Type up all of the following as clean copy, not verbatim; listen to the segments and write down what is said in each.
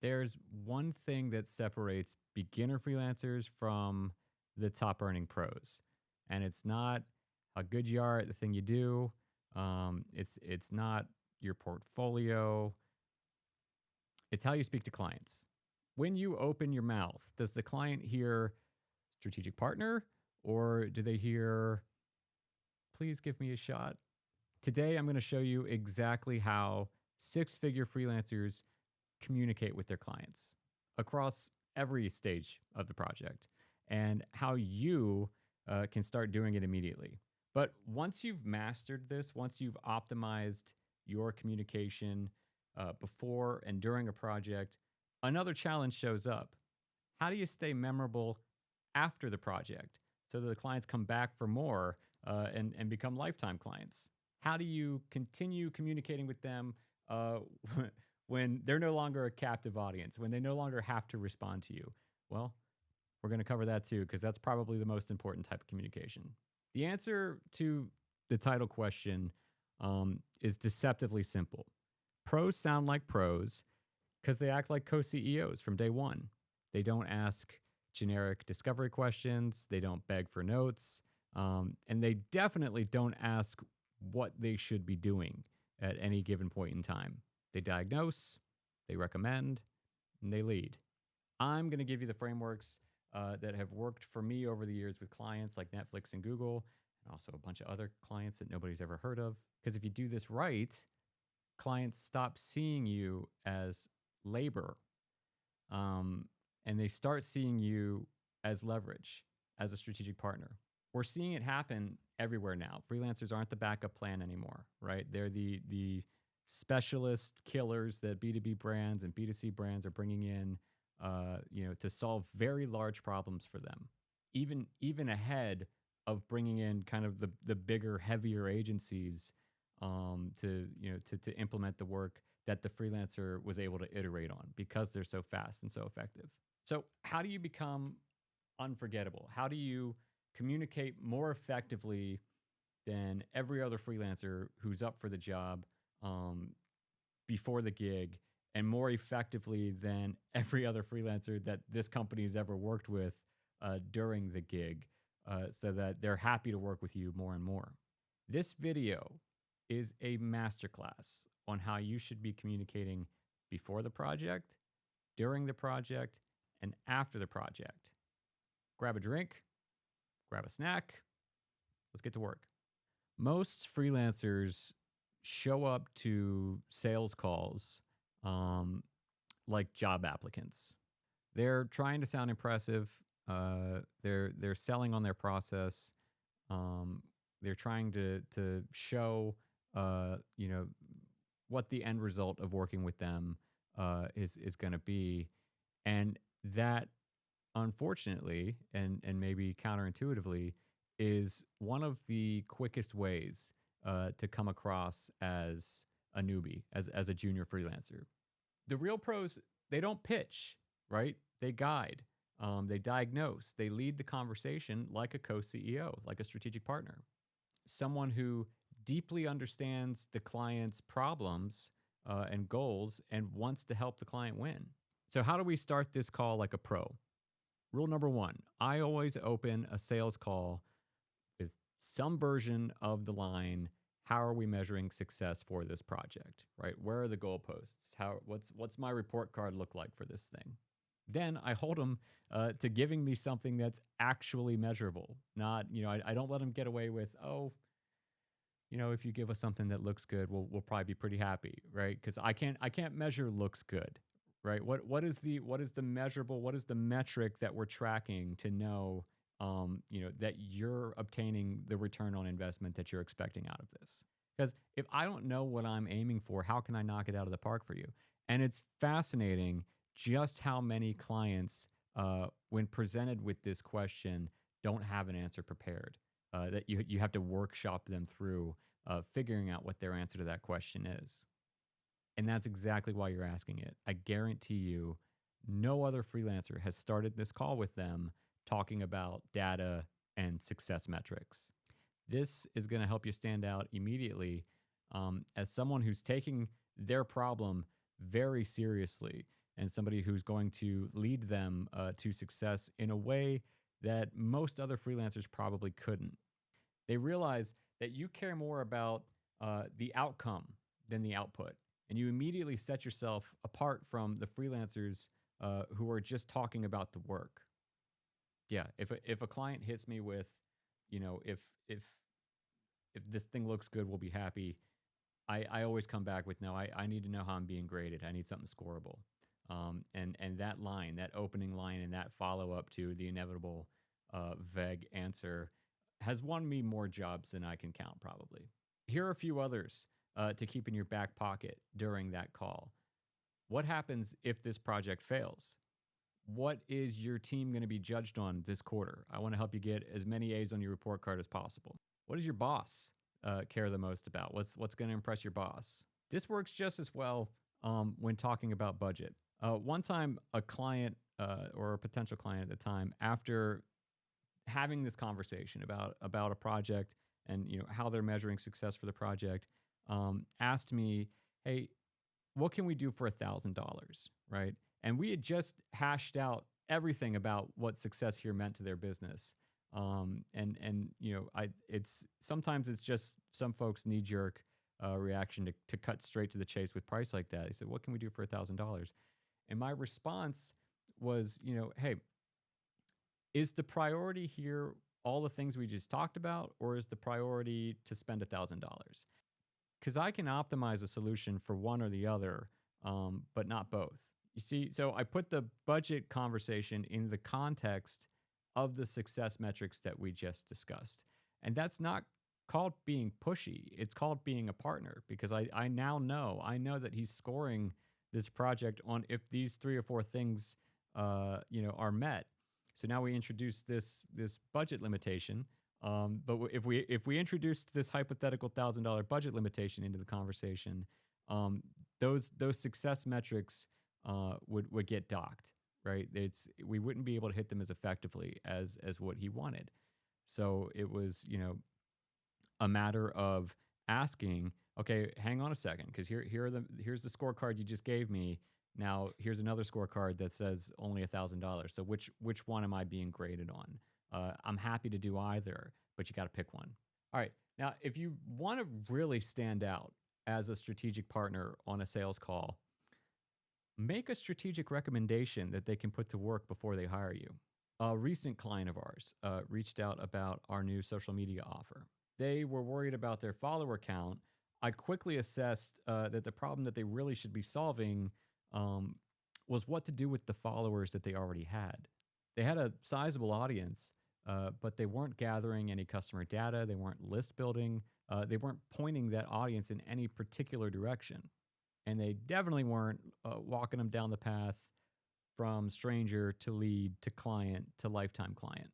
There's one thing that separates beginner freelancers from the top earning pros, and it's not how good you are at the thing you do. It's not your portfolio. It's how you speak to clients. When you open your mouth, does the client hear strategic partner, or do they hear, please give me a shot? Today, I'm going to show you exactly how six-figure freelancers communicate with their clients across every stage of the project, and how you can start doing it immediately. But once you've mastered this, once you've optimized your communication before and during a project, another challenge shows up. How do you stay memorable after the project so that the clients come back for more and become lifetime clients? How do you continue communicating with them when they're no longer a captive audience, when they no longer have to respond to you? Well, we're going to cover that too, because that's probably the most important type of communication. The answer to the title question is deceptively simple. Pros sound like pros because they act like co-CEOs from day one. They don't ask generic discovery questions. They don't beg for notes. And they definitely don't ask what they should be doing at any given point in time. They diagnose, they recommend, and they lead. I'm going to give you the frameworks that have worked for me over the years with clients like Netflix and Google, and also a bunch of other clients that nobody's ever heard of. Because if you do this right, clients stop seeing you as labor, and they start seeing you as leverage, as a strategic partner. We're seeing it happen everywhere now. Freelancers aren't the backup plan anymore, right? They're the specialist killers that B2B brands and B2C brands are bringing in, to solve very large problems for them, even ahead of bringing in kind of the bigger, heavier agencies to implement the work that the freelancer was able to iterate on because they're so fast and so effective. So how do you become unforgettable? How do you communicate more effectively than every other freelancer who's up for the job before the gig, and more effectively than every other freelancer that this company has ever worked with during the gig, so that they're happy to work with you more and more? This video is a masterclass on how you should be communicating before the project, during the project, and after the project. Grab a drink, grab a snack, let's get to work. Most freelancers show up to sales calls like job applicants. They're trying to sound impressive. They're selling on their process. They're trying to show what the end result of working with them is going to be, and that, unfortunately, and maybe counterintuitively, is one of the quickest ways to come across as a newbie, as a junior freelancer. The real pros, they don't pitch, right? They guide, they diagnose, they lead the conversation like a co-CEO, like a strategic partner. Someone who deeply understands the client's problems and goals and wants to help the client win. So how do we start this call like a pro? Rule number one, I always open a sales call with some version of the line, how are we measuring success for this project, right? Where are the goalposts? What's my report card look like for this thing? Then I hold them to giving me something that's actually measurable. Not, I don't let them get away with, if you give us something that looks good, we'll probably be pretty happy, right? Because I can't measure looks good, right? What is the measurable? What is the metric that we're tracking to know, that you're obtaining the return on investment that you're expecting out of this? Because if I don't know what I'm aiming for, how can I knock it out of the park for you? And it's fascinating just how many clients, when presented with this question, don't have an answer prepared. That you have to workshop them through figuring out what their answer to that question is. And that's exactly why you're asking it. I guarantee you, no other freelancer has started this call with them talking about data and success metrics. This is going to help you stand out immediately as someone who's taking their problem very seriously. and somebody who's going to lead them to success in a way that most other freelancers probably couldn't. They realize that you care more about the outcome than the output. And you immediately set yourself apart from the freelancers who are just talking about the work. Yeah, if a client hits me with, if this thing looks good, we'll be happy. I always come back with, no, I need to know how I'm being graded. I need something scoreable. And that line, that opening line and that follow-up to the inevitable vague answer has won me more jobs than I can count, probably. Here are a few others to keep in your back pocket during that call. What happens if this project fails? What is your team going to be judged on this quarter? I want to help you get as many A's on your report card as possible. What does your boss care the most about? What's going to impress your boss? This works just as well when talking about budget. One time, a client or a potential client at the time, after having this conversation about a project and how they're measuring success for the project, asked me, "Hey, what can we do for $1,000?" Right? And we had just hashed out everything about what success here meant to their business. It's sometimes it's just some folks knee jerk reaction to cut straight to the chase with price like that. He said, "What can we do for $1,000?" And my response was, hey, is the priority here all the things we just talked about, or is the priority to spend $1,000? Because I can optimize a solution for one or the other, but not both. You see, so I put the budget conversation in the context of the success metrics that we just discussed. And that's not called being pushy. It's called being a partner, because I now know, that he's scoring this project on if these 3 or 4 things, are met. So now we introduce this budget limitation. But if we introduced this hypothetical $1,000 budget limitation into the conversation, those success metrics would get docked, right? We wouldn't be able to hit them as effectively as what he wanted. So it was, a matter of asking, okay, hang on a second, because here's the scorecard you just gave me. Now here's another scorecard that says only $1,000. So which one am I being graded on? I'm happy to do either, but you got to pick one. All right. Now, if you want to really stand out as a strategic partner on a sales call, make a strategic recommendation that they can put to work before they hire you. A recent client of ours reached out about our new social media offer. They were worried about their follower count. I quickly assessed that the problem that they really should be solving was what to do with the followers that they already had. They had a sizable audience, but they weren't gathering any customer data. They weren't list building. They weren't pointing that audience in any particular direction. And they definitely weren't walking them down the path from stranger to lead to client to lifetime client.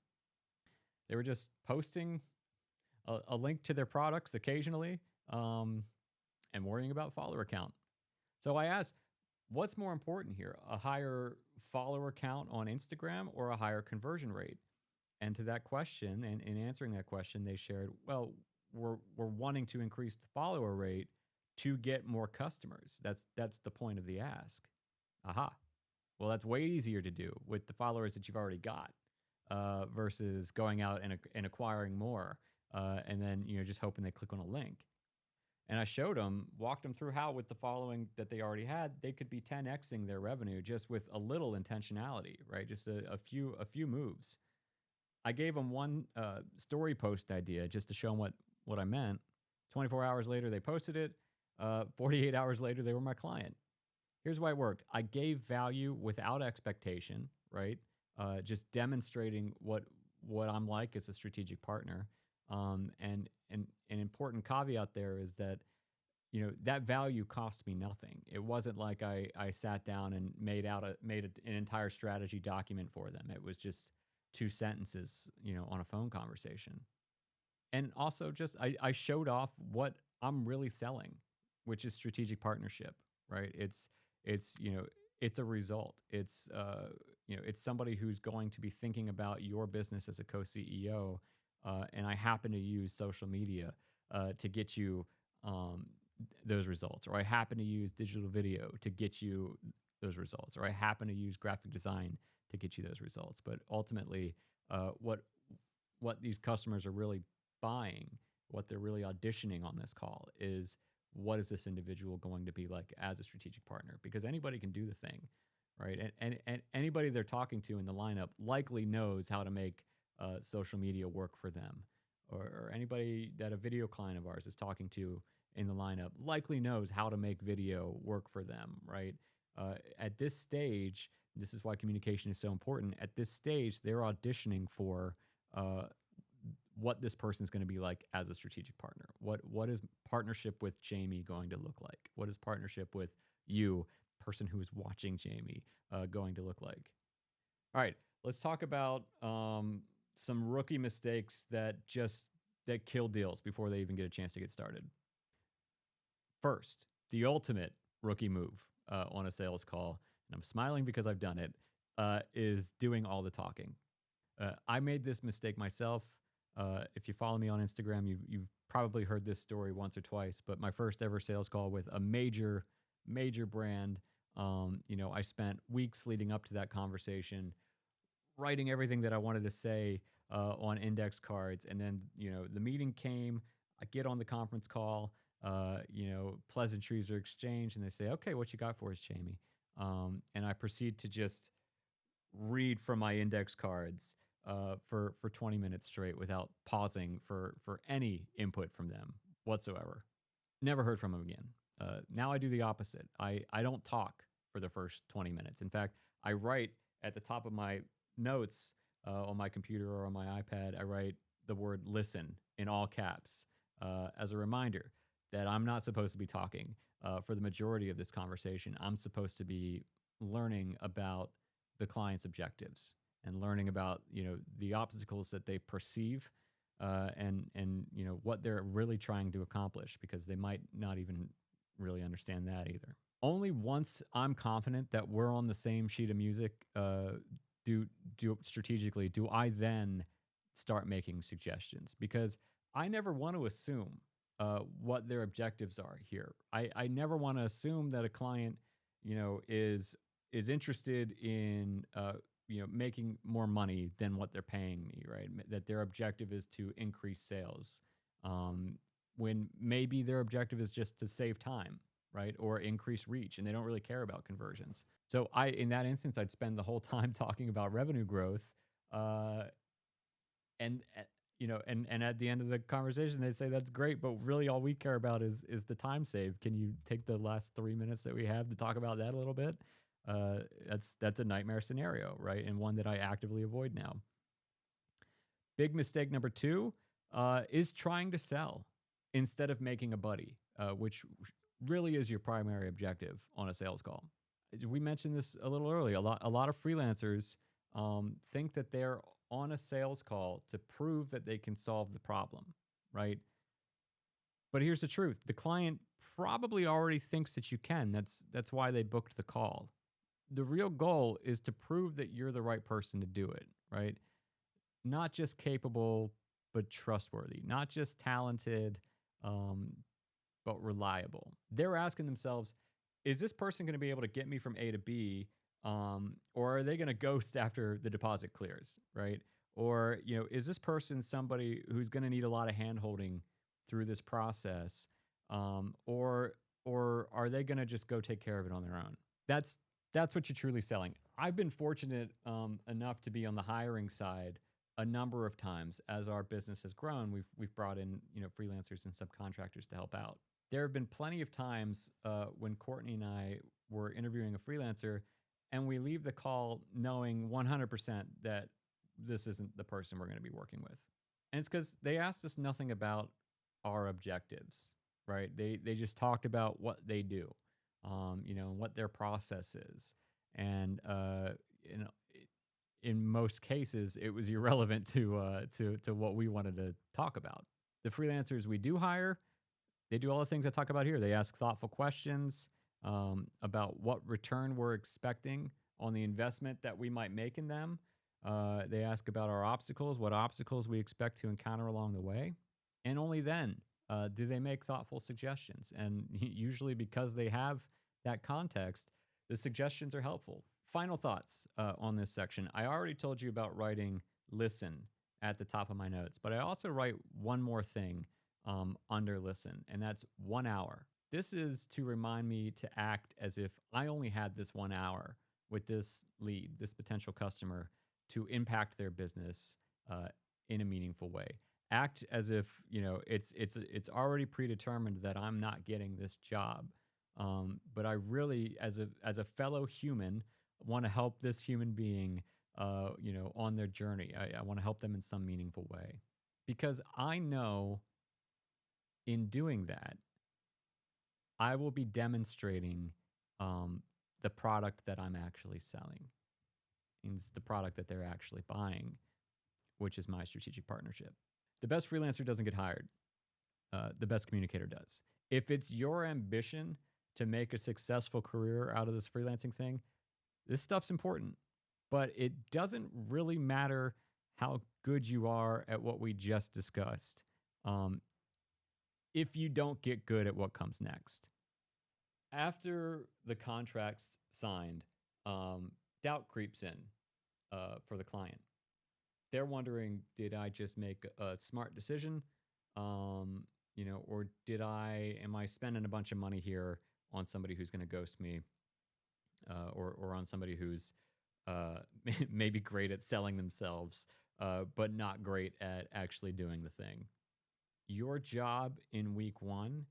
They were just posting a link to their products occasionally and worrying about follower count. So I asked, what's more important here, a higher follower count on Instagram or a higher conversion rate? And to that question, and in answering that question, they shared, well, we're wanting to increase the follower rate to get more customers. That's the point of the ask. Aha. Well, that's way easier to do with the followers that you've already got versus going out and acquiring more and then just hoping they click on a link. And I walked them through how with the following that they already had, they could be 10xing their revenue just with a little intentionality, right? Just a few moves. I gave them one story post idea just to show them what I meant. 24 hours later, they posted it. 48 hours later, they were my client. Here's why it worked. I gave value without expectation, right? Just demonstrating what I'm like as a strategic partner. And an important caveat there is that, that value cost me nothing. It wasn't like I sat down and made an entire strategy document for them. It was just 2 sentences, on a phone conversation. And also just, I showed off what I'm really selling, which is strategic partnership, right? It's a result. It's somebody who's going to be thinking about your business as a co-CEO. And I happen to use social media to get you those results, or I happen to use digital video to get you those results, or I happen to use graphic design to get you those results. But ultimately, what these customers are really buying, what they're really auditioning on this call is, what is this individual going to be like as a strategic partner? Because anybody can do the thing, right? And anybody they're talking to in the lineup likely knows how to make social media work for them. Or anybody that a video client of ours is talking to in the lineup likely knows how to make video work for them, right? At this stage, this is why communication is so important. At this stage, they're auditioning for what this person's going to be like as a strategic partner. What is partnership with Jaimes going to look like? What is partnership with you, person who is watching Jaimes, going to look like? All right, let's talk about some rookie mistakes that kill deals before they even get a chance to get started. First, the ultimate rookie move on a sales call, and I'm smiling because I've done it, is doing all the talking. I made this mistake myself. If you follow me on Instagram, you've probably heard this story once or twice, but my first ever sales call with a major brand, I spent weeks leading up to that conversation, writing everything that I wanted to say on index cards. And then, the meeting came, I get on the conference call, pleasantries are exchanged, and they say, okay, what you got for us, Jaimes? And I proceed to just read from my index cards for 20 minutes straight without pausing for any input from them whatsoever. Never heard from them again. Now I do the opposite. I don't talk for the first 20 minutes. In fact, I write at the top of my notes on my computer or on my iPad, I write the word listen in all caps as a reminder that I'm not supposed to be talking for the majority of this conversation. I'm supposed to be learning about the client's objectives and learning about, the obstacles that they perceive and what they're really trying to accomplish, because they might not even really understand that either. Only once I'm confident that we're on the same sheet of music, do strategically, do I then start making suggestions, because I never want to assume what their objectives are here. I never want to assume that a client, is interested in making more money than what they're paying me, right? That their objective is to increase sales, when maybe their objective is just to save time, right? Or increase reach, and they don't really care about conversions. So in that instance, I'd spend the whole time talking about revenue growth, and at the end of the conversation, they'd say, that's great, but really all we care about is the time saved. Can you take the last 3 minutes that we have to talk about that a little bit? That's a nightmare scenario, right? And one that I actively avoid now. Big mistake number 2 is trying to sell instead of making a buddy, which really is your primary objective on a sales call. We mentioned this a little earlier. A lot of freelancers think that they're on a sales call to prove that they can solve the problem, right? But here's the truth. The client probably already thinks that you can. That's why they booked the call. The real goal is to prove that you're the right person to do it, right? Not just capable, but trustworthy. Not just talented, but reliable. They're asking themselves, is this person going to be able to get me from A to B, or are they going to ghost after the deposit clears, right? Or, is this person somebody who's going to need a lot of hand-holding through this process, or are they going to just go take care of it on their own? That's what you're truly selling. I've been fortunate enough to be on the hiring side a number of times as our business has grown. We've brought in freelancers and subcontractors to help out. There have been plenty of times when Courtney and I were interviewing a freelancer, and we leave the call knowing 100% that this isn't the person we're going to be working with. And it's because they asked us nothing about our objectives, right? They just talked about what they do, and what their process is. And, in most cases, it was irrelevant to what we wanted to talk about. The freelancers we do hire, they do all the things I talk about here. They ask thoughtful questions about what return we're expecting on the investment that we might make in them. They ask about our obstacles, what obstacles we expect to encounter along the way. And only then do they make thoughtful suggestions. And usually, because they have that context, The suggestions are helpful. Final thoughts on this section. I already told you about writing listen at the top of my notes, but I also write one more thing under listen, and that's 1 hour. This is to remind me to act as if I only had this 1 hour with this lead, this potential customer, to impact their business in a meaningful way. Act as if it's already predetermined that I'm not getting this job, but I really, as a fellow human, want to help this human being, on their journey. I want to help them in some meaningful way, because I know in doing that, I will be demonstrating the product that I'm actually selling. It's the product that they're actually buying, which is my strategic partnership. The best freelancer doesn't get hired. The best communicator does. If it's your ambition to make a successful career out of this freelancing thing, this stuff's important. But it doesn't really matter how good you are at what we just discussed if you don't get good at what comes next. After the contract's signed, doubt creeps in for the client. They're wondering, did I just make a smart decision? Or am I spending a bunch of money here on somebody who's going to ghost me, or on somebody who's maybe great at selling themselves, but not great at actually doing the thing? Your job in week 1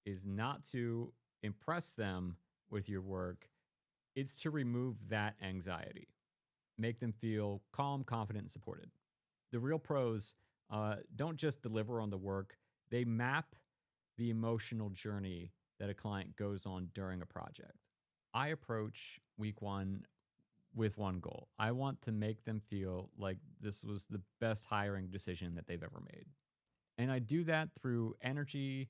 is not to impress them with your work. It's to remove that anxiety, make them feel calm, confident, and supported. The real pros don't just deliver on the work, they map the emotional journey that a client goes on during a project. I approach week 1 with one goal. I want to make them feel like this was the best hiring decision that they've ever made. And I do that through energy,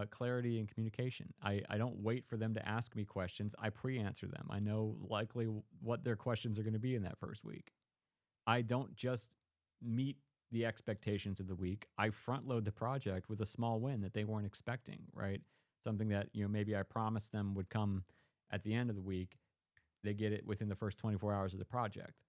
clarity, and communication. I don't wait for them to ask me questions. I pre-answer them. I know likely what their questions are going to be in that first week. I don't just meet the expectations of the week. I front load the project with a small win that they weren't expecting, right? Something that, maybe I promised them would come at the end of the week. They get it within the first 24 hours of the project.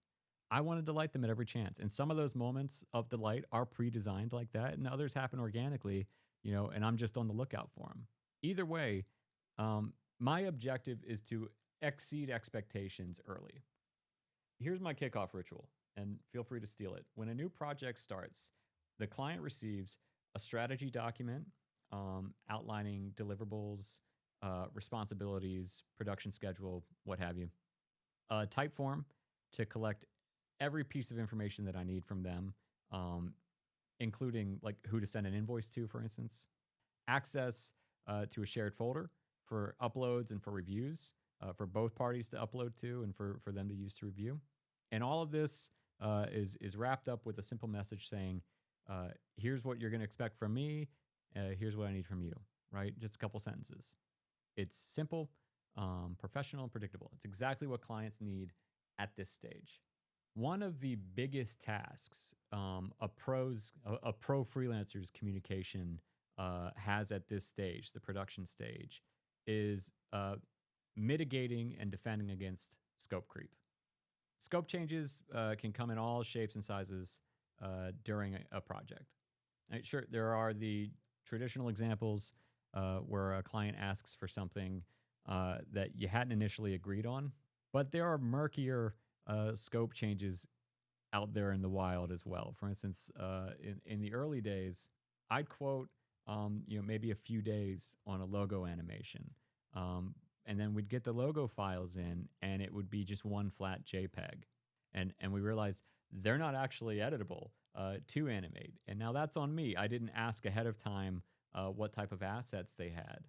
I want to delight them at every chance. And some of those moments of delight are pre-designed like that, and others happen organically, and I'm just on the lookout for them. Either way, my objective is to exceed expectations early. Here's my kickoff ritual, and feel free to steal it. When a new project starts, the client receives a strategy document outlining deliverables, responsibilities, production schedule, what have you. A type form to collect every piece of information that I need from them, including like who to send an invoice to, for instance. Access to a shared folder for uploads and for reviews, for both parties to upload to and for them to use to review. And all of this is wrapped up with a simple message saying, here's what you're going to expect from me. Here's what I need from you, right? Just a couple sentences. It's simple, professional, and predictable. It's exactly what clients need at this stage. One of the biggest tasks a pro freelancer's communication has at this stage, the production stage, is mitigating and defending against scope creep. Scope changes can come in all shapes and sizes during a project. Right, sure, there are the traditional examples where a client asks for something that you hadn't initially agreed on, but there are murkier scope changes out there in the wild as well. For instance, in the early days, I'd quote maybe a few days on a logo animation, and then we'd get the logo files in, and it would be just one flat JPEG, and we realized they're not actually editable to animate. And now that's on me. I didn't ask ahead of time what type of assets they had.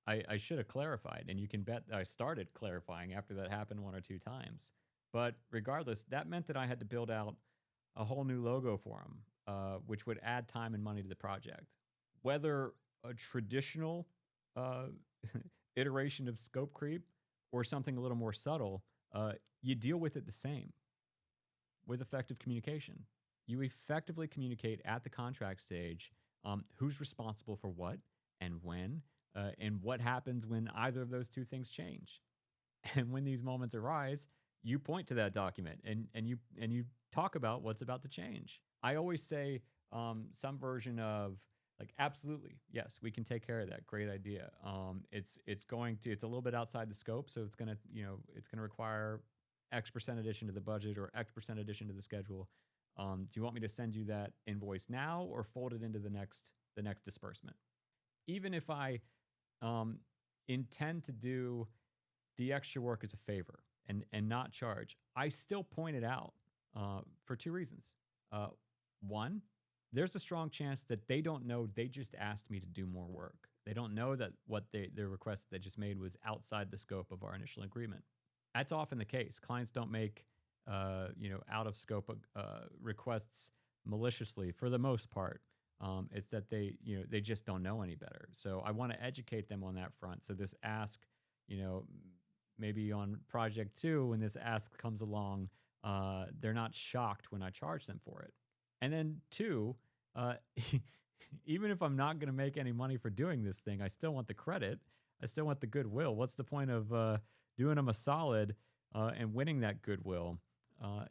I should have clarified, and you can bet I started clarifying after that happened 1 or 2 times. But regardless, that meant that I had to build out a whole new logo for them, which would add time and money to the project. Whether a traditional iteration of scope creep or something a little more subtle, you deal with it the same with effective communication. You effectively communicate at the contract stage who's responsible for what and when, and what happens when either of those two things change. And when these moments arise, you point to that document and you talk about what's about to change. I always say some version of like, absolutely, yes, we can take care of that. Great idea. It's a little bit outside the scope, so it's gonna require X% addition to the budget or X% addition to the schedule. Do you want me to send you that invoice now or fold it into the next disbursement? Even if I um, intend to do the extra work as a favor and not charge, I still point it out for two reasons. One, there's a strong chance that they don't know they just asked me to do more work. They don't know that their request that they just made was outside the scope of our initial agreement. That's often the case. Clients don't make out of scope requests maliciously for the most part. It's that they just don't know any better. So I want to educate them on that front. So this ask, maybe on project 2, when this ask comes along, they're not shocked when I charge them for it. And then 2, even if I'm not going to make any money for doing this thing, I still want the credit. I still want the goodwill. What's the point of doing them a solid and winning that goodwill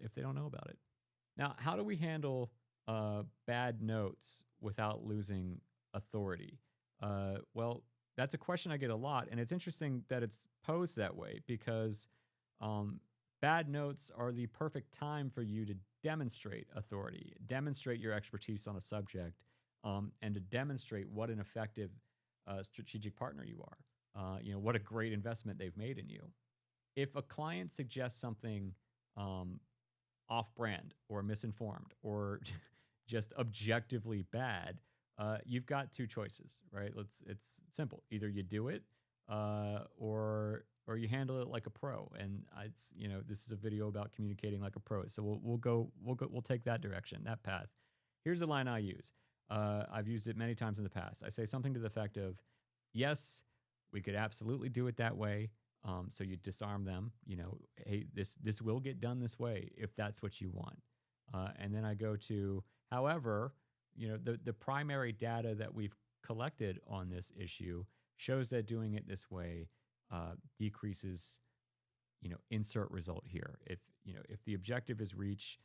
if they don't know about it? Now, how do we handle bad notes without losing authority? Well, that's a question I get a lot, and it's interesting that it's posed that way because bad notes are the perfect time for you to demonstrate authority, demonstrate your expertise on a subject, and to demonstrate what an effective strategic partner you are. What a great investment they've made in you. If a client suggests something off-brand or misinformed or just objectively bad, you've got two choices, right? It's simple. Either you do it, or you handle it like a pro. And this is a video about communicating like a pro. So we'll take that direction, that path. Here's the line I use. I've used it many times in the past. I say something to the effect of, yes, we could absolutely do it that way. So you disarm them, hey, this will get done this way if that's what you want. And then I go to, however, the primary data that we've collected on this issue shows that doing it this way decreases, insert result here. If the objective is reach,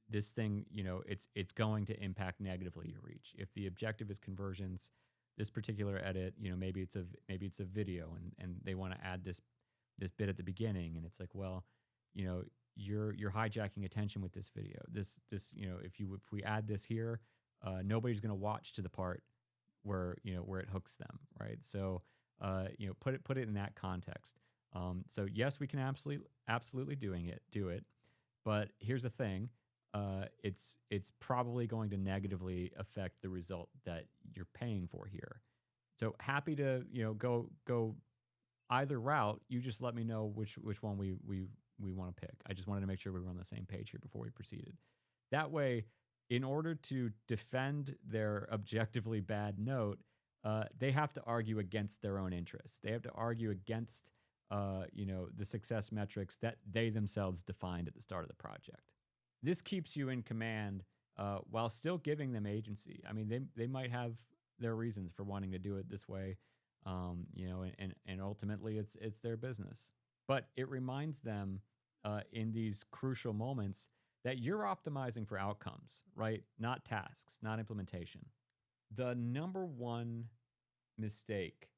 this thing, it's going to impact negatively your reach. If the objective is conversions, this particular edit, maybe it's a video and they want to add this bit at the beginning, and it's like, well, you're hijacking attention with this video. This if we add this here, nobody's going to watch to the part where it hooks them, right? So put it in that context. So yes, we can absolutely do it, but here's the thing. It's probably going to negatively affect the result that you're paying for here. So happy to go either route. You just let me know which one we want to pick. I just wanted to make sure we were on the same page here before we proceeded. That way, in order to defend their objectively bad note, they have to argue against their own interests. They have to argue against the success metrics that they themselves defined at the start of the project. This keeps you in command while still giving them agency. I mean, they might have their reasons for wanting to do it this way, and ultimately it's their business. But it reminds them in these crucial moments that you're optimizing for outcomes, right? Not tasks, not implementation. The number one mistake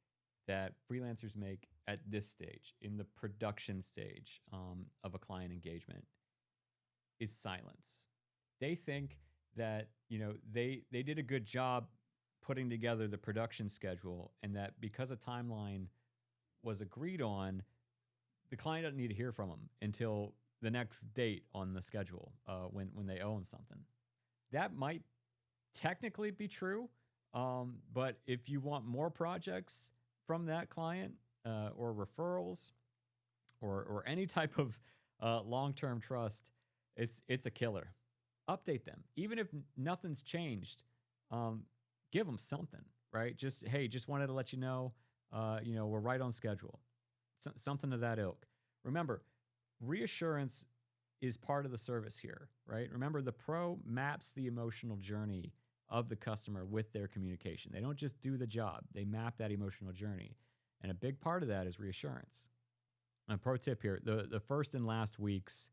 that freelancers make at this stage, in the production stage of a client engagement, is silence. They think that they did a good job putting together the production schedule, and that because a timeline was agreed on, the client doesn't need to hear from them until the next date on the schedule when they owe them something. That might technically be true, but if you want more projects from that client or referrals or any type of long-term trust, it's a killer. Update them. Even if nothing's changed, give them something, right? Just wanted to let you know, we're right on schedule. Something to that ilk. Remember, reassurance is part of the service here, right? Remember, the pro maps the emotional journey of the customer with their communication. They don't just do the job. They map that emotional journey. And a big part of that is reassurance. A pro tip here: the first and last weeks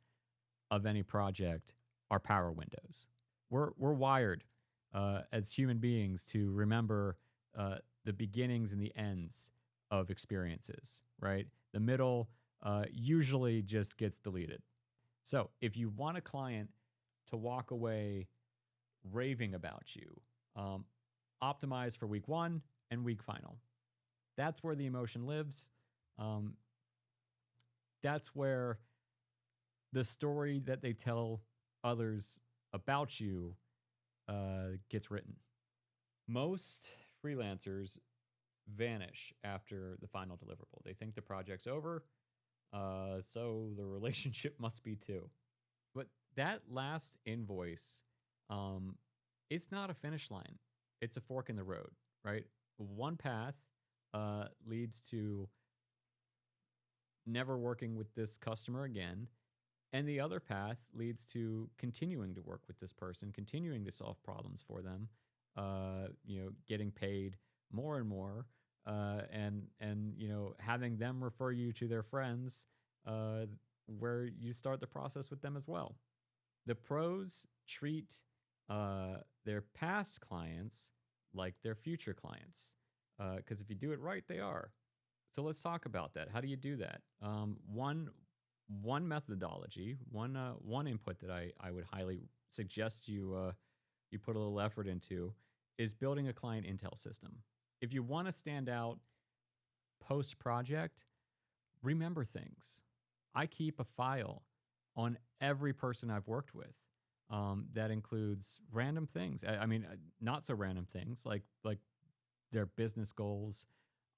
of any project are power windows. We're wired as human beings to remember the beginnings and the ends of experiences, right? The middle usually just gets deleted. So if you want a client to walk away raving about you, um, optimize for week one and week final. That's where the emotion lives. Um, that's where the story that they tell others about you gets written. Most freelancers vanish after the final deliverable. They think the project's over, so the relationship must be too. But that last invoice, it's not a finish line. It's a fork in the road, right? One path leads to never working with this customer again. And the other path leads to continuing to work with this person, continuing to solve problems for them, getting paid more and more, and having them refer you to their friends, where you start the process with them as well. The pros treat their past clients like their future clients, because if you do it right, they are. So let's talk about that. How do you do that? One methodology, one input that I would highly suggest you put a little effort into is building a client intel system. If you want to stand out post project, remember things. I keep a file on every person I've worked with. That includes random things. I mean, not so random things like their business goals,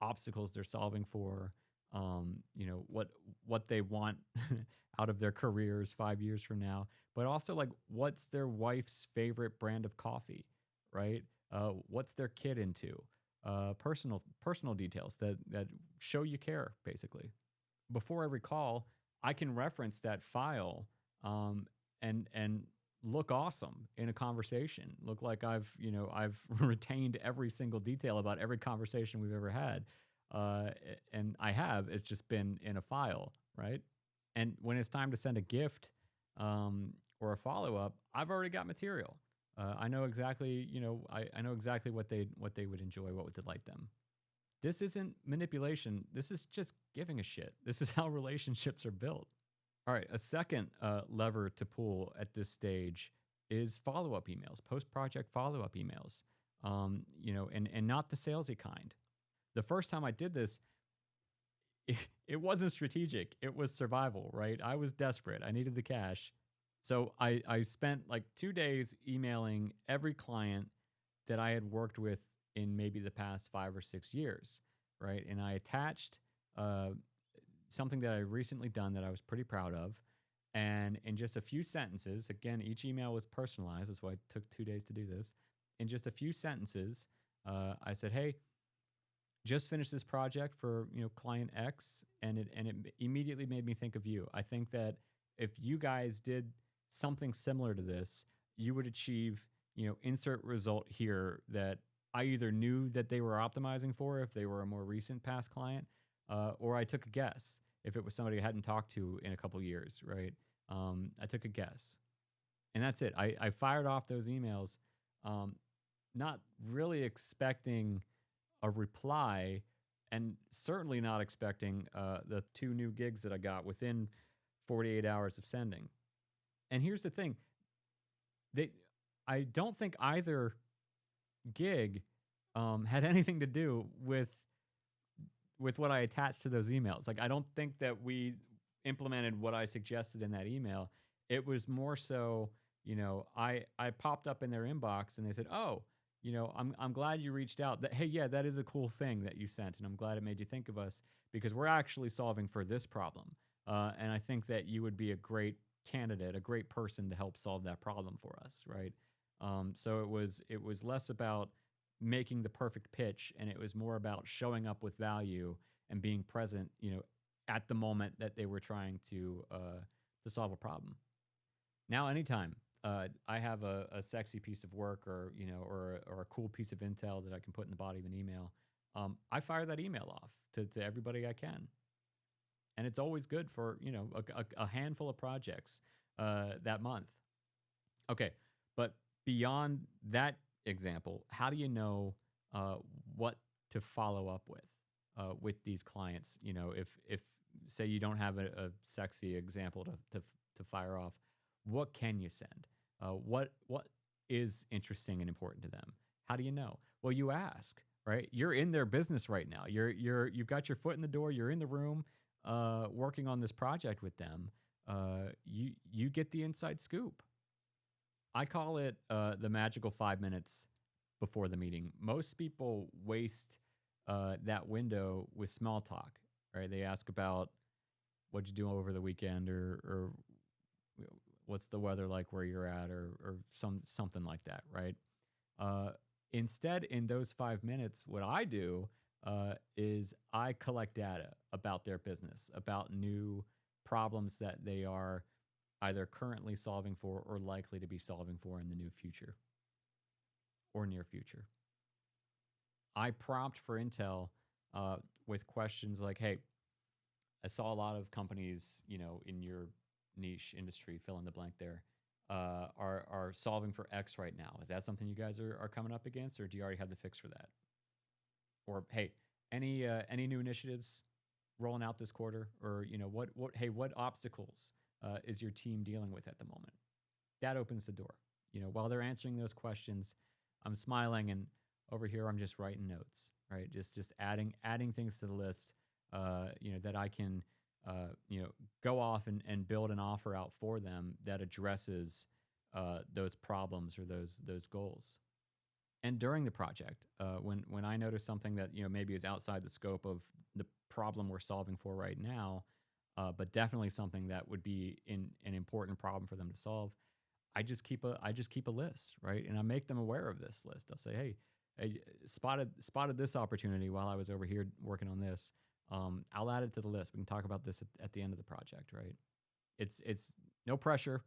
obstacles they're solving for, what they want out of their careers 5 years from now, but also like what's their wife's favorite brand of coffee, right? What's their kid into? Personal details that show you care, basically. Before every call, I can reference that file and look awesome in a conversation. Look like I've retained every single detail about every conversation we've ever had. And I have. It's just been in a file, right? And when it's time to send a gift or a follow up, I've already got material. I know exactly, I know exactly what they would enjoy, what would delight them. This isn't manipulation. This is just giving a shit. This is how relationships are built. All right, a second lever to pull at this stage is follow up emails, post project follow up emails. And not the salesy kind. The first time I did this, it wasn't strategic. It was survival, right? I was desperate. I needed the cash. So I spent like 2 days emailing every client that I had worked with in maybe the past 5 or 6 years, right? And I attached something that I recently done that I was pretty proud of. And in just a few sentences, again, each email was personalized. That's why it took 2 days to do this. In just a few sentences, I said, hey, just finished this project for client X, and it immediately made me think of you. I think that if you guys did something similar to this, you would achieve insert result here that I either knew that they were optimizing for if they were a more recent past client, or I took a guess if it was somebody I hadn't talked to in a couple years, right? I took a guess, and that's it. I fired off those emails, not really expecting a reply, and certainly not expecting the 2 new gigs that I got within 48 hours of sending. And here's the thing. I don't think either gig had anything to do with what I attached to those emails. Like, I don't think that we implemented what I suggested in that email. It was more so, I popped up in their inbox and they said, oh, I'm glad you reached out. That, hey, yeah, that is a cool thing that you sent, and I'm glad it made you think of us because we're actually solving for this problem. And I think that you would be a great candidate, a great person to help solve that problem for us, right? So it was less about making the perfect pitch, and it was more about showing up with value and being present, at the moment that they were trying to solve a problem. Now, anytime I have a sexy piece of work or a cool piece of intel that I can put in the body of an email, I fire that email off to everybody I can. And it's always good for, a handful of projects that month. Okay, but beyond that example, how do you know uh, what to follow up with these clients? If say you don't have a sexy example to fire off, what can you send? What is interesting and important to them? How do you know? Well, you ask, right? You're in their business right now. You've got your foot in the door. You're in the room, working on this project with them. You get the inside scoop. I call it the magical 5 minutes before the meeting. Most people waste that window with small talk, right? They ask about what'd you do over the weekend, or what's the weather like where you're at, or something like that, right? Uh, Instead, in those 5 minutes, what I do is I collect data about their business, about new problems that they are either currently solving for or likely to be solving for in the new future or near future. I prompt for intel with questions like, "Hey, I saw a lot of companies, in your niche industry, fill in the blank there, are solving for X right now. Is that something you guys are coming up against, or do you already have the fix for that? Or hey, any new initiatives rolling out this quarter, or what obstacles is your team dealing with at the moment?" That opens the door. While they're answering those questions, I'm smiling, and over here I'm just writing notes, right? Just adding things to the list, that I can, go off and build an offer out for them that addresses those problems or those goals. And during the project, when I notice something that maybe is outside the scope of the problem we're solving for right now, but definitely something that would be an important problem for them to solve, I just keep a list, right? And I make them aware of this list. I'll say, hey, I spotted this opportunity while I was over here working on this. I'll add it to the list. We can talk about this at the end of the project, right? It's no pressure.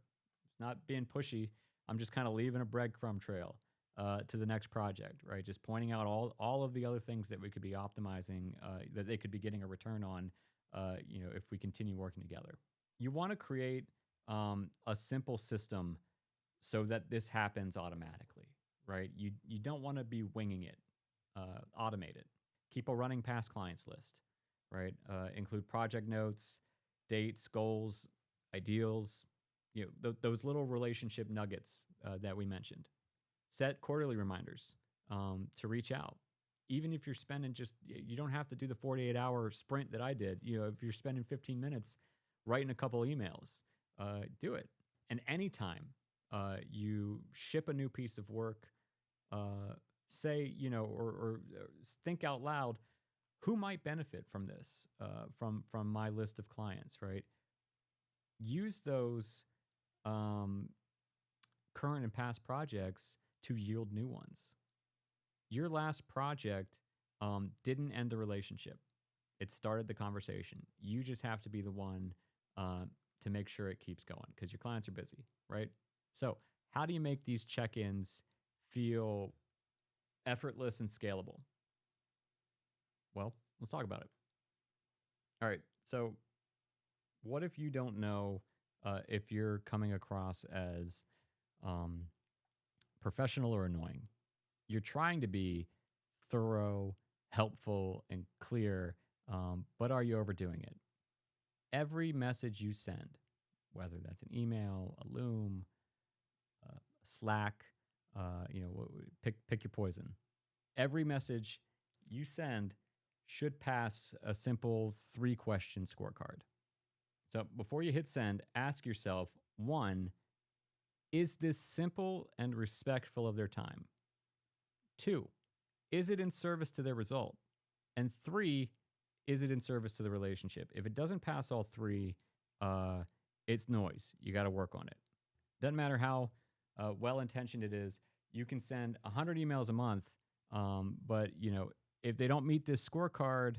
It's not being pushy. I'm just kind of leaving a breadcrumb trail to the next project, right? Just pointing out all of the other things that we could be optimizing, that they could be getting a return on, if we continue working together. You want to create a simple system so that this happens automatically, right? You don't want to be winging it. Automate it. Keep a running past clients list, right? Include project notes, dates, goals, ideals, those little relationship nuggets that we mentioned. Set quarterly reminders to reach out. Even if you're spending you don't have to do the 48-hour sprint that I did. If you're spending 15 minutes writing a couple emails, do it. And anytime you ship a new piece of work, say, or think out loud, who might benefit from this, from my list of clients, right? Use those current and past projects to yield new ones. Your last project didn't end the relationship. It started the conversation. You just have to be the one to make sure it keeps going, because your clients are busy, right? So how do you make these check-ins feel effortless and scalable? Well, let's talk about it. All right. So what if you don't know if you're coming across as professional or annoying? You're trying to be thorough, helpful, and clear, but are you overdoing it? Every message you send, whether that's an email, a Loom, Slack, pick your poison. Every message you send should pass a simple 3-question scorecard. So before you hit send, ask yourself, 1, is this simple and respectful of their time? 2, is it in service to their result? And 3, is it in service to the relationship? If it doesn't pass all 3, it's noise. You got to work on it. Doesn't matter how well-intentioned it is. You can send 100 emails a month, but if they don't meet this scorecard,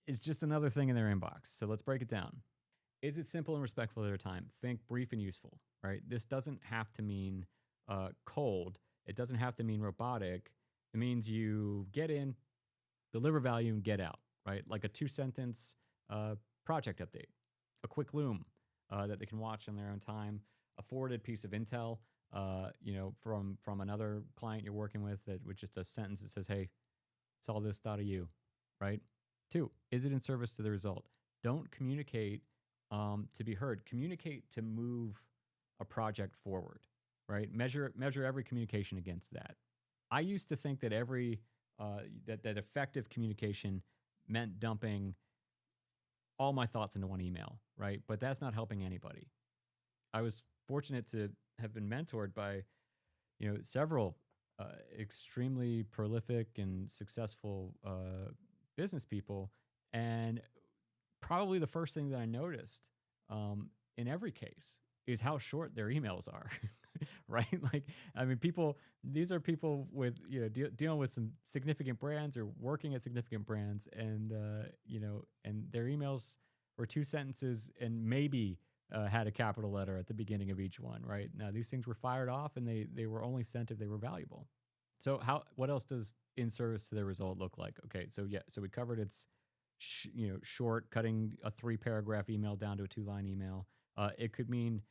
it's just another thing in their inbox. So let's break it down. Is it simple and respectful of their time? Think brief and useful, right? This doesn't have to mean cold. It doesn't have to mean robotic. It means you get in, deliver value, and get out, right? Like a 2-sentence project update, a quick loom that they can watch in their own time, a forwarded piece of intel, from another client you're working with with just a sentence that says, "Hey, saw this, thought of you," right? 2, is it in service to the result? Don't communicate to be heard. Communicate to move a project forward, right? Measure every communication against that. I used to think that that effective communication meant dumping all my thoughts into one email, right? But that's not helping anybody. I was fortunate to have been mentored by, several extremely prolific and successful business people, and probably the first thing that I noticed in every case is how short their emails are, right? Like, I mean, these are people with, dealing with some significant brands or working at significant brands, and, and their emails were 2 sentences and maybe had a capital letter at the beginning of each one, right? Now, these things were fired off and they were only sent if they were valuable. So what else does in service to the result look like? Okay, so we covered it's short, cutting a 3-paragraph email down to a 2-line email. It could mean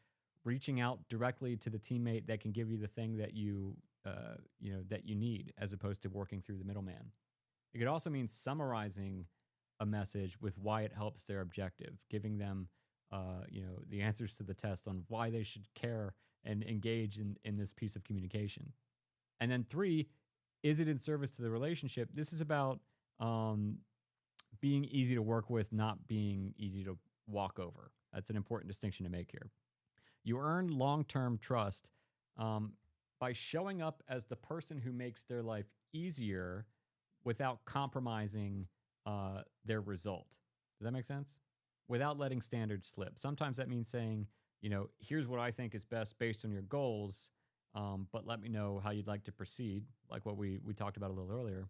reaching out directly to the teammate that can give you the thing that that you need, as opposed to working through the middleman. It could also mean summarizing a message with why it helps their objective, giving them the answers to the test on why they should care and engage in this piece of communication. And then 3, is it in service to the relationship? This is about being easy to work with, not being easy to walk over. That's an important distinction to make here. You earn long-term trust by showing up as the person who makes their life easier without compromising their result. Does that make sense? Without letting standards slip. Sometimes that means saying, here's what I think is best based on your goals, but let me know how you'd like to proceed, like what we talked about a little earlier.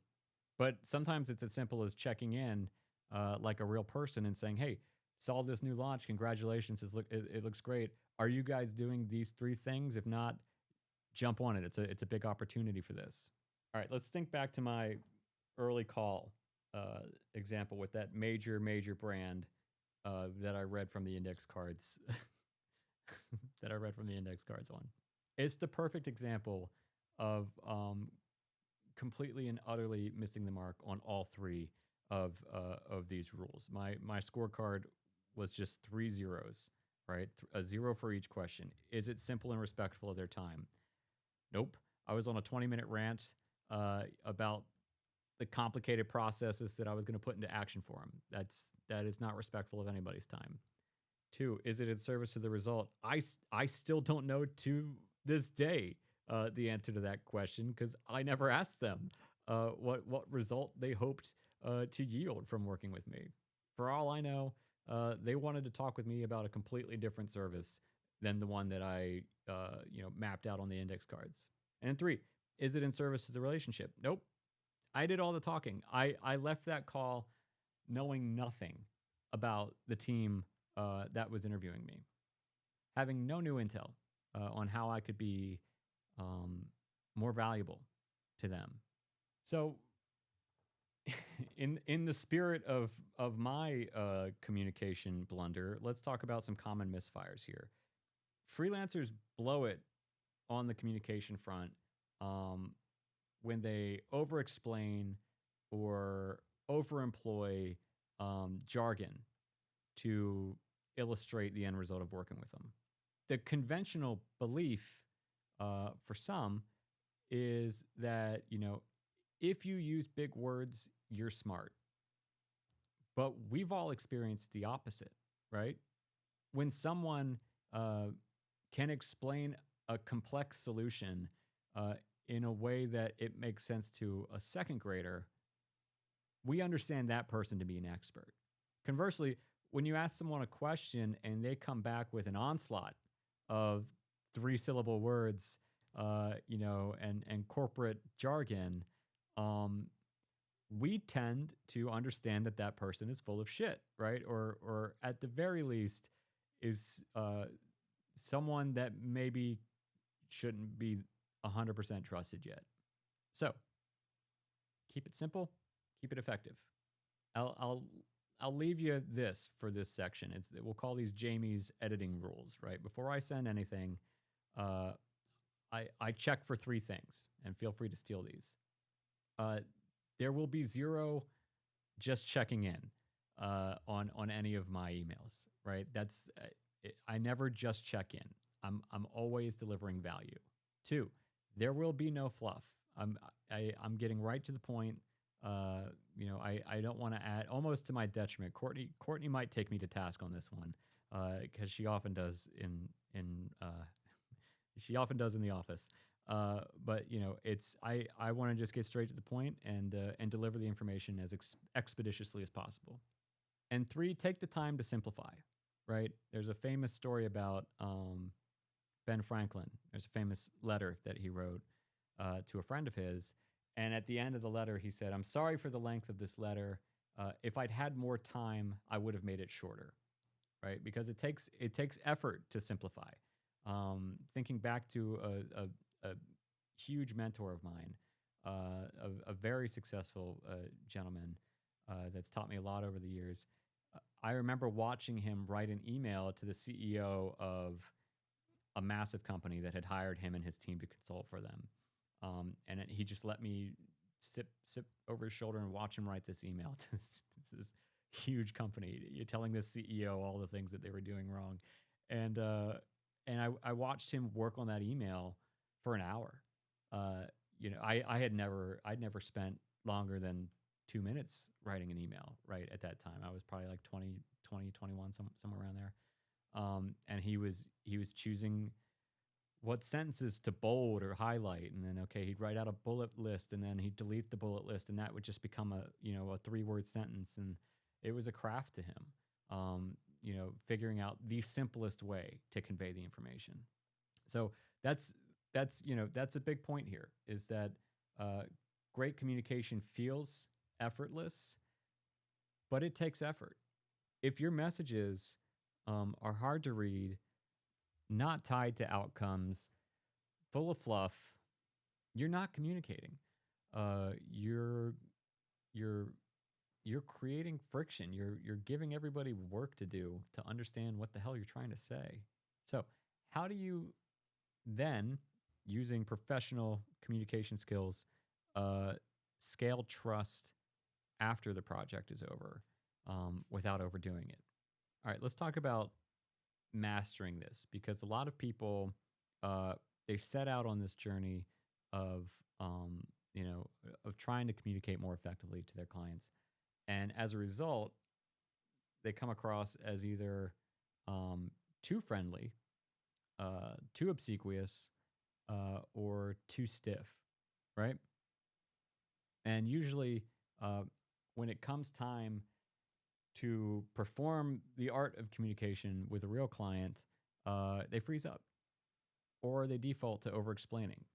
But sometimes it's as simple as checking in like a real person and saying, "Hey, saw this new launch. Congratulations. It looks great. Are you guys doing these 3 things? If not, jump on it. It's a big opportunity for this." All right, let's think back to my early call example with that major brand that I read from the index cards on. It's the perfect example of completely and utterly missing the mark on all 3 of these rules. My scorecard was just 3 zeros, right? A 0 for each question. Is it simple and respectful of their time? Nope. I was on a 20-minute rant about the complicated processes that I was going to put into action for them. That is not respectful of anybody's time. 2, is it in service to the result? I still don't know to this day the answer to that question, because I never asked them what result they hoped to yield from working with me. For all I know, they wanted to talk with me about a completely different service than the one that I mapped out on the index cards. And 3, is it in service to the relationship? Nope. I did all the talking. I left that call knowing nothing about the team that was interviewing me, having no new intel on how I could be more valuable to them. So in the spirit of my communication blunder, let's talk about some common misfires here. Freelancers blow it on the communication front when they over-explain or overemploy jargon to illustrate the end result of working with them. The conventional belief for some is that, if you use big words, you're smart. But we've all experienced the opposite, right? When someone can explain a complex solution in a way that it makes sense to a second grader, we understand that person to be an expert. Conversely, when you ask someone a question and they come back with an onslaught of 3-syllable words, and corporate jargon, we tend to understand that person is full of shit, right? Or at the very least is someone that maybe shouldn't be 100% trusted yet. So keep it simple, keep it effective. I'll I'll leave you this for this section. We'll call these Jaimes editing rules, right? Before I send anything, uh, I check for three things, and feel free to steal these. There will be zero just checking in on any of my emails, right? I never just check in. I'm always delivering value. Two, there will be no fluff. I'm getting right to the point. I don't want to add, almost to my detriment. Courtney might take me to task on this one because she often does she often does in the office. But I want to just get straight to the point and deliver the information as expeditiously as possible. And three, take the time to simplify. Right? There's a famous story about Ben Franklin. There's a famous letter that he wrote to a friend of his, and at the end of the letter, he said, "I'm sorry for the length of this letter. If I'd had more time, I would have made it shorter." Right? Because it takes effort to simplify. Thinking back to a huge mentor of mine, a very successful gentleman that's taught me a lot over the years. I remember watching him write an email to the CEO of a massive company that had hired him and his team to consult for them. He just let me sit over his shoulder and watch him write this email to this huge company. You're telling this CEO all the things that they were doing wrong. And I watched him work on that email for an hour. I'd never spent longer than 2 minutes writing an email right at that time. I was probably like 20, 21, somewhere around there. And he was choosing what sentences to bold or highlight. And then, he'd write out a bullet list and then he'd delete the bullet list. And that would just become a 3-word sentence. And it was a craft to him, figuring out the simplest way to convey the information. So that's a big point here, is that great communication feels effortless, but it takes effort. If your messages are hard to read, not tied to outcomes, full of fluff, you're not communicating. You're creating friction. You're giving everybody work to do to understand what the hell you're trying to say. So how do you then, using professional communication skills, scale trust after the project is over without overdoing it? All right, let's talk about mastering this, because a lot of people they set out on this journey of trying to communicate more effectively to their clients, and as a result, they come across as either too friendly, too obsequious, or too stiff, right? And usually, when it comes time to perform the art of communication with a real client, they freeze up or they default to over-explaining.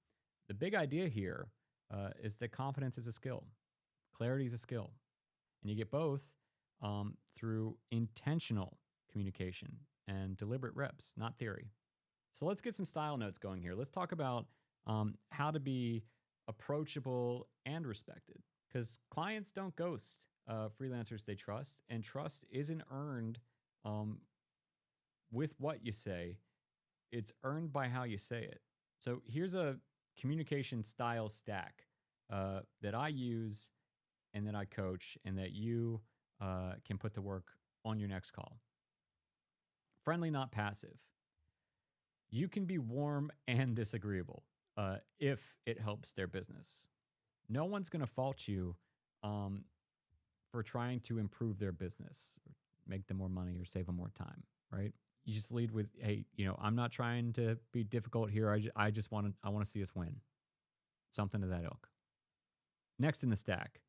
The big idea here is that confidence is a skill. Clarity is a skill. And you get both through intentional communication and deliberate reps, not theory. So let's get some style notes going here. Let's talk about how to be approachable and respected, because clients don't ghost freelancers they trust, and trust isn't earned with what you say. It's earned by how you say it. So here's a communication style stack that I use and that I coach and that you can put to work on your next call. Friendly, not passive. You can be warm and disagreeable if it helps their business. No one's going to fault you for trying to improve their business, or make them more money, or save them more time, right? You just lead with, hey, I'm not trying to be difficult here. I want to see us win. Something to that ilk. Next in the stack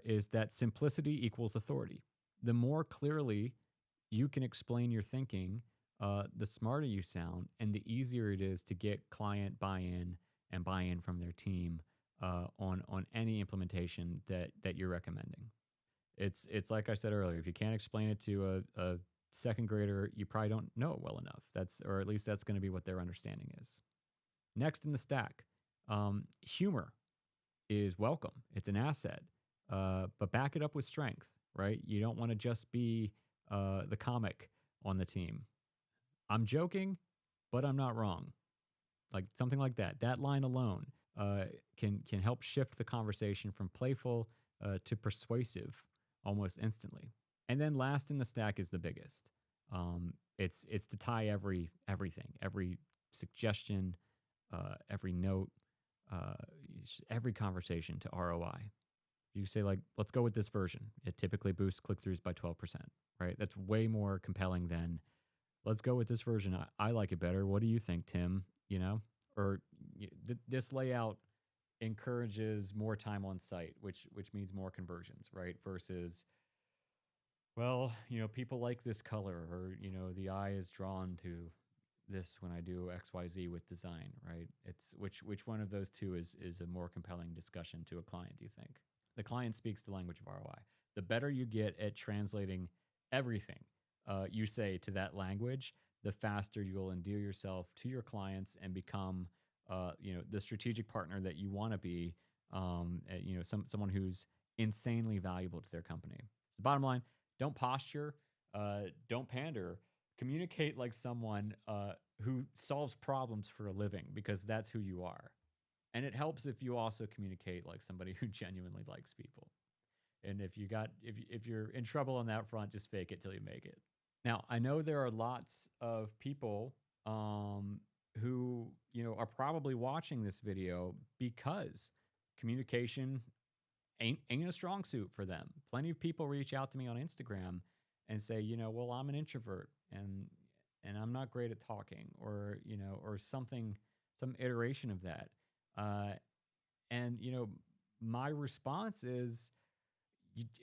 is that simplicity equals authority. The more clearly you can explain your thinking, the smarter you sound, and the easier it is to get client buy-in and buy-in from their team on any implementation that you're recommending. It's like I said earlier, if you can't explain it to a second grader, you probably don't know it well enough. Or at least that's going to be what their understanding is. Next in the stack, humor is welcome. It's an asset, but back it up with strength. right? You don't want to just be the comic on the team. I'm joking, but I'm not wrong. Like something like that. That line alone can help shift the conversation from playful to persuasive almost instantly. And then last in the stack is the biggest. It's to tie everything, every suggestion, every note, uh, every conversation to ROI. You say like, let's go with this version. It typically boosts click-throughs by 12%, right? That's way more compelling than let's go with this version. I like it better. What do you think, Tim? You know, or this layout encourages more time on site, which means more conversions, right? Versus, well, people like this color, or the eye is drawn to this when I do XYZ with design, right? It's which one of those two is a more compelling discussion to a client, do you think? The client speaks the language of ROI. The better you get at translating everything you say to that language, the faster you'll endear yourself to your clients and become, the strategic partner that you want to be. Someone who's insanely valuable to their company. So, bottom line, don't posture, don't pander. Communicate like someone who solves problems for a living, because that's who you are. And it helps if you also communicate like somebody who genuinely likes people. And if you're in trouble on that front, just fake it till you make it. Now, I know there are lots of people who are probably watching this video because communication ain't a strong suit for them. Plenty of people reach out to me on Instagram and say, well, I'm an introvert and I'm not great at talking, or or some iteration of that. And my response is,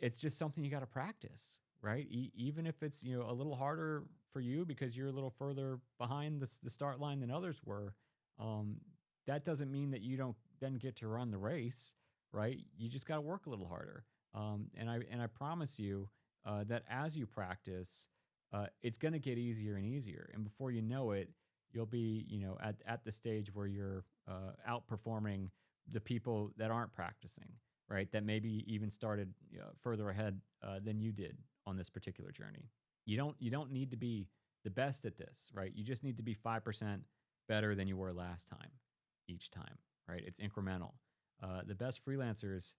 it's just something you got to practice, right? Even if it's a little harder for you because you're a little further behind the start line than others were. That doesn't mean that you don't then get to run the race, right? You just got to work a little harder. And I promise you that as you practice, it's going to get easier and easier. And before you know it, you'll be, at the stage where you're outperforming the people that aren't practicing, right? That maybe even started further ahead than you did on this particular journey. You don't need to be the best at this, right? You just need to be 5% better than you were last time, each time, right? It's incremental. The best freelancers,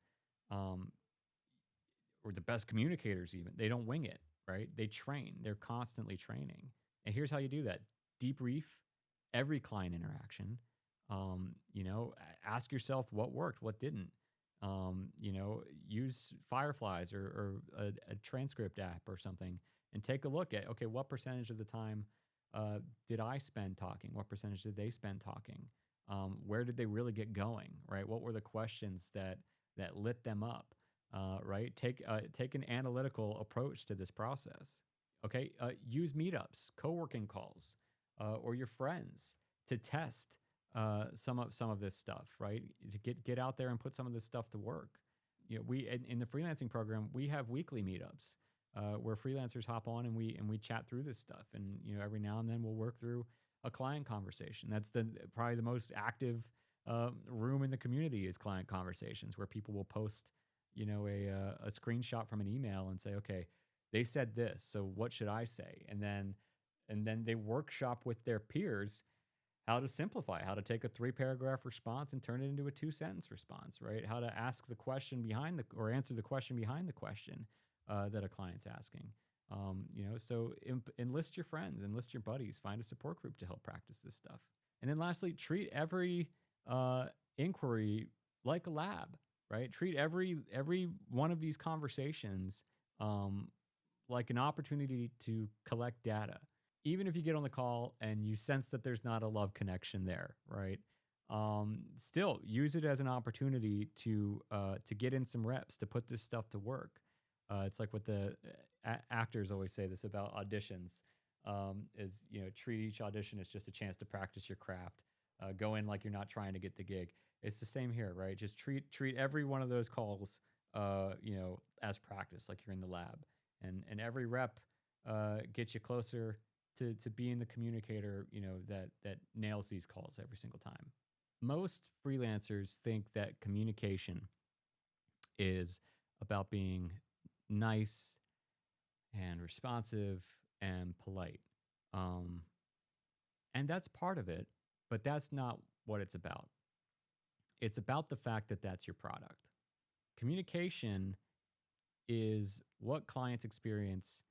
or the best communicators even, they don't wing it, right? They train. They're constantly training. And here's how you do that. Debrief every client interaction. Ask yourself what worked, what didn't. Use Fireflies or a transcript app or something and take a look at, okay, what percentage of the time did I spend talking? What percentage did they spend talking? Where did they really get going, right? What were the questions that lit them up, right? Take an analytical approach to this process. Okay, use meetups, co-working calls, or your friends to test some of this stuff, right? To get out there and put some of this stuff to work. We in the freelancing program, we have weekly meetups where freelancers hop on and we chat through this stuff. And every now and then we'll work through a client conversation. That's probably the most active room in the community, is client conversations, where people will post a screenshot from an email and say, okay, they said this, so what should I say? And then they workshop with their peers how to simplify, how to take a 3-paragraph response and turn it into a 2-sentence response, right? How to ask the question behind or answer the question behind the question that a client's asking. So enlist your friends, enlist your buddies, find a support group to help practice this stuff. And then lastly, treat every inquiry like a lab, right? Treat every one of these conversations like an opportunity to collect data. Even if you get on the call and you sense that there's not a love connection there, right? Still use it as an opportunity to get in some reps, to put this stuff to work. It's like what the actors always say this about auditions, is treat each audition as just a chance to practice your craft. Go in like you're not trying to get the gig. It's the same here, right? Just treat every one of those calls, as practice, like you're in the lab, and every rep gets you closer to being the communicator, that nails these calls every single time. Most freelancers think that communication is about being nice and responsive and polite. Um, and that's part of it, but that's not what it's about. It's about the fact that that's your product. Communication is what clients experience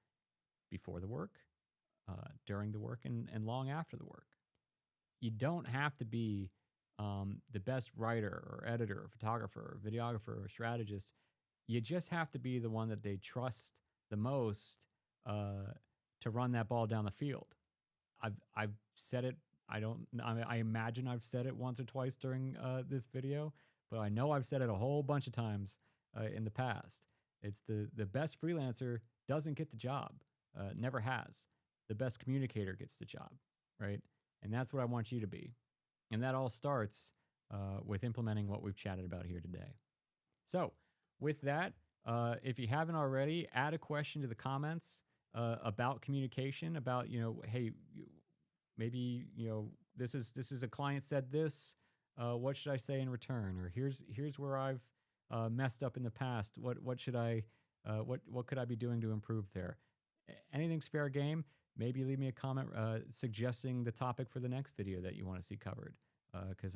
before the work, during the work, and long after the work. You don't have to be the best writer or editor or photographer or videographer or strategist. You just have to be the one that they trust the most to run that ball down the field. I've said it. I imagine I've said it once or twice during this video, but I know I've said it a whole bunch of times in the past. It's the best freelancer doesn't get the job, never has. The best communicator gets the job, right? And that's what I want you to be. And that all starts with implementing what we've chatted about here today. So with that, if you haven't already, add a question to the comments about communication, about, hey, maybe, this is a client said this, what should I say in return? Or here's where I've messed up in the past. What should I, what could I be doing to improve there? Anything's fair game. Maybe leave me a comment suggesting the topic for the next video that you want to see covered. Because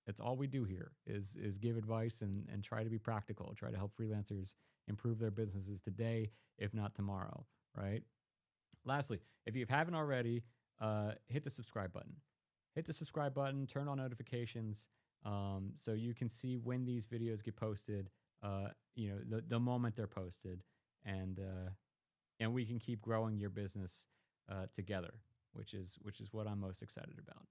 it's all we do here is give advice and try to be practical, try to help freelancers improve their businesses today, if not tomorrow, right? Lastly, if you haven't already, hit the subscribe button. Hit the subscribe button, turn on notifications, so you can see when these videos get posted, the moment they're posted, and we can keep growing your business together, which is what I'm most excited about.